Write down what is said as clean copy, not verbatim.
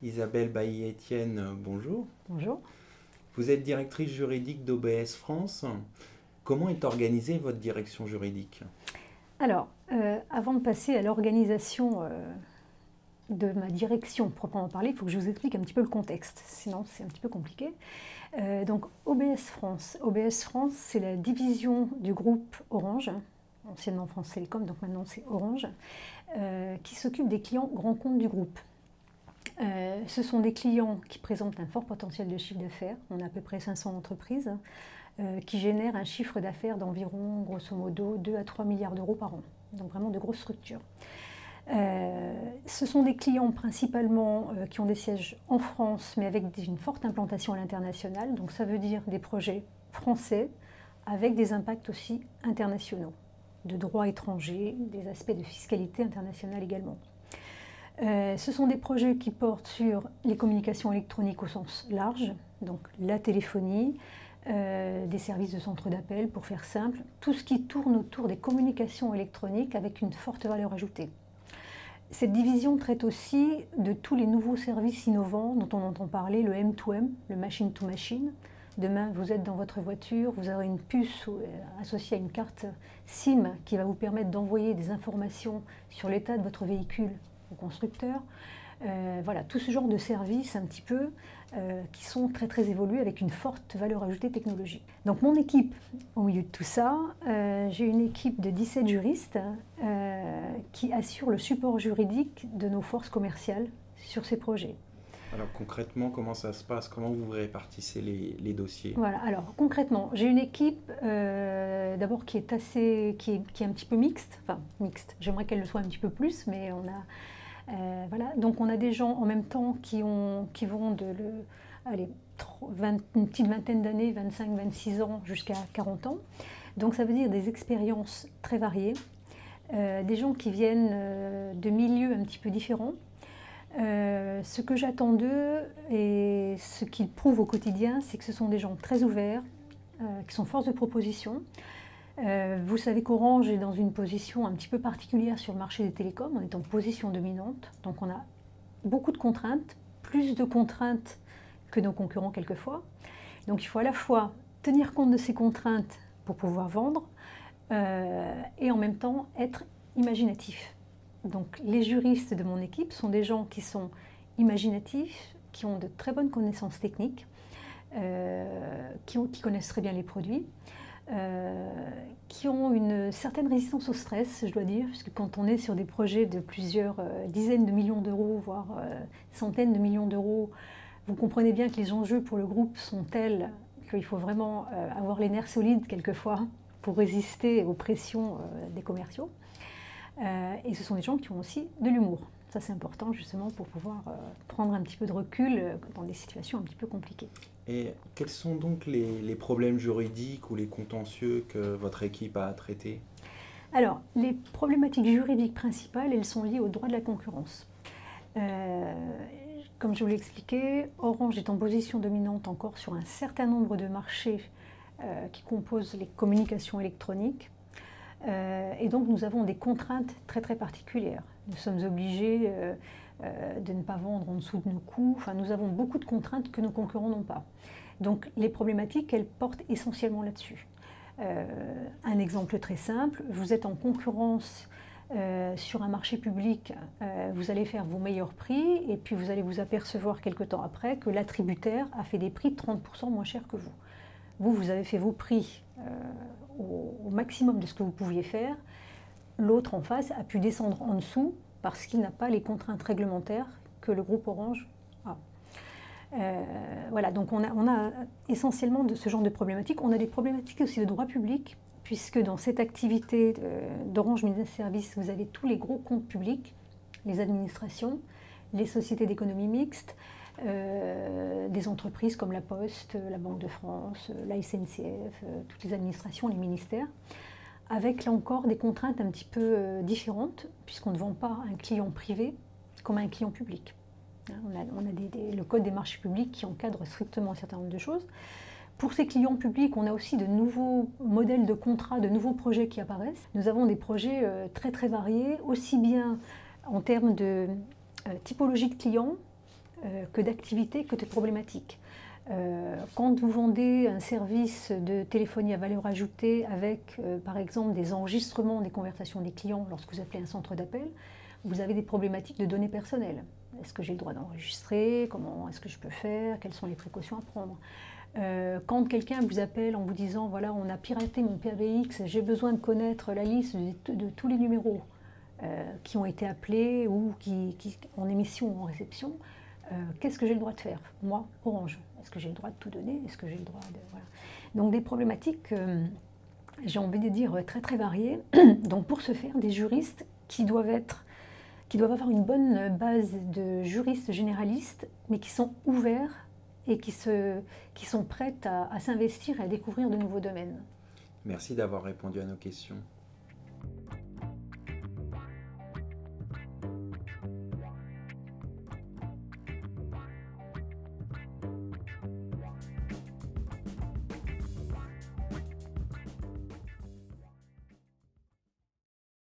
Isabelle Bailly-Etienne, bonjour. Bonjour. Vous êtes directrice juridique d'OBS France. Comment est organisée votre direction juridique? Alors, avant de passer à l'organisation de ma direction proprement parler, il faut que je vous explique un petit peu le contexte, sinon c'est un petit peu compliqué. Donc OBS France, c'est la division du groupe Orange, anciennement France Télécom, donc maintenant c'est Orange, qui s'occupe des clients grands comptes du groupe. Ce sont des clients qui présentent un fort potentiel de chiffre d'affaires. On a à peu près 500 entreprises qui génèrent un chiffre d'affaires d'environ, grosso modo, 2 à 3 milliards d'euros par an. Donc vraiment de grosses structures. Ce sont des clients principalement qui ont des sièges en France, mais avec une forte implantation à l'international. Donc ça veut dire des projets français avec des impacts aussi internationaux, de droit étranger, des aspects de fiscalité internationale également. Ce sont des projets qui portent sur les communications électroniques au sens large, donc la téléphonie, des services de centre d'appel, pour faire simple, tout ce qui tourne autour des communications électroniques avec une forte valeur ajoutée. Cette division traite aussi de tous les nouveaux services innovants dont on entend parler, le M2M, le machine to machine. Demain, vous êtes dans votre voiture, vous aurez une puce associée à une carte SIM qui va vous permettre d'envoyer des informations sur l'état de votre véhicule au constructeur. Voilà, tout ce genre de services un petit peu qui sont très très évolués avec une forte valeur ajoutée technologique. Donc mon équipe, au milieu de tout ça, j'ai une équipe de 17 juristes qui assurent le support juridique de nos forces commerciales sur ces projets. Alors concrètement, comment ça se passe? Comment vous répartissez les dossiers? Voilà, alors concrètement, j'ai une équipe d'abord qui est un petit peu mixte, enfin mixte, j'aimerais qu'elle le soit un petit peu plus, mais on a voilà, donc on a des gens en même temps qui vont une petite vingtaine d'années, 25, 26 ans jusqu'à 40 ans. Donc ça veut dire des expériences très variées, des gens qui viennent de milieux un petit peu différents. Ce que j'attends d'eux et ce qu'ils prouvent au quotidien, c'est que ce sont des gens très ouverts, qui sont force de proposition. Vous savez qu'Orange est dans une position un petit peu particulière sur le marché des télécoms, on est en position dominante, donc on a beaucoup de contraintes, plus de contraintes que nos concurrents quelquefois. Donc il faut à la fois tenir compte de ces contraintes pour pouvoir vendre et en même temps être imaginatif. Donc les juristes de mon équipe sont des gens qui sont imaginatifs, qui ont de très bonnes connaissances techniques, qui connaissent très bien les produits, qui ont une certaine résistance au stress, je dois dire, puisque quand on est sur des projets de plusieurs dizaines de millions d'euros, voire centaines de millions d'euros, vous comprenez bien que les enjeux pour le groupe sont tels qu'il faut vraiment avoir les nerfs solides quelquefois pour résister aux pressions des commerciaux. Et ce sont des gens qui ont aussi de l'humour. Ça, c'est important justement pour pouvoir prendre un petit peu de recul dans des situations un petit peu compliquées. Et quels sont donc les problèmes juridiques ou les contentieux que votre équipe a à traiter? Alors, les problématiques juridiques principales, elles sont liées au droit de la concurrence. Comme je vous l'ai expliqué, Orange est en position dominante encore sur un certain nombre de marchés qui composent les communications électroniques. Et donc nous avons des contraintes très très particulières. Nous sommes obligés de ne pas vendre en dessous de nos coûts. Enfin, nous avons beaucoup de contraintes que nos concurrents n'ont pas. Donc les problématiques, elles portent essentiellement là-dessus. Un exemple très simple, vous êtes en concurrence sur un marché public, vous allez faire vos meilleurs prix et puis vous allez vous apercevoir quelque temps après que l'attributaire a fait des prix 30% moins chers que vous. Vous avez fait vos prix au maximum de ce que vous pouviez faire. L'autre en face a pu descendre en dessous parce qu'il n'a pas les contraintes réglementaires que le groupe Orange a. Voilà, donc on a essentiellement de ce genre de problématiques. On a des problématiques aussi de droit public, puisque dans cette activité d'Orange Business Services, vous avez tous les gros comptes publics, les administrations, les sociétés d'économie mixte, des entreprises comme la Poste, la Banque de France, la SNCF, toutes les administrations, les ministères, avec là encore des contraintes un petit peu différentes, puisqu'on ne vend pas un client privé comme un client public. On a le code des marchés publics qui encadre strictement un certain nombre de choses. Pour ces clients publics, on a aussi de nouveaux modèles de contrats, de nouveaux projets qui apparaissent. Nous avons des projets très très variés, aussi bien en termes de typologie de clients, que d'activités, que de problématiques. Quand vous vendez un service de téléphonie à valeur ajoutée avec, par exemple, des enregistrements des conversations des clients lorsque vous appelez un centre d'appel, vous avez des problématiques de données personnelles. Est-ce que j'ai le droit d'enregistrer? Comment est-ce que je peux faire? Quelles sont les précautions à prendre? Quand quelqu'un vous appelle en vous disant « voilà, on a piraté mon PBX, j'ai besoin de connaître la liste de tous les numéros qui ont été appelés ou qui en émission ou en réception », qu'est-ce que j'ai le droit de faire? Moi, Orange, est-ce que j'ai le droit de tout donner? Est-ce que j'ai le droit de... Voilà. Donc des problématiques, j'ai envie de dire, très très variées. Donc pour ce faire, des juristes qui doivent avoir une bonne base de juristes généralistes, mais qui sont ouverts et qui sont prêts à s'investir et à découvrir de nouveaux domaines. Merci d'avoir répondu à nos questions.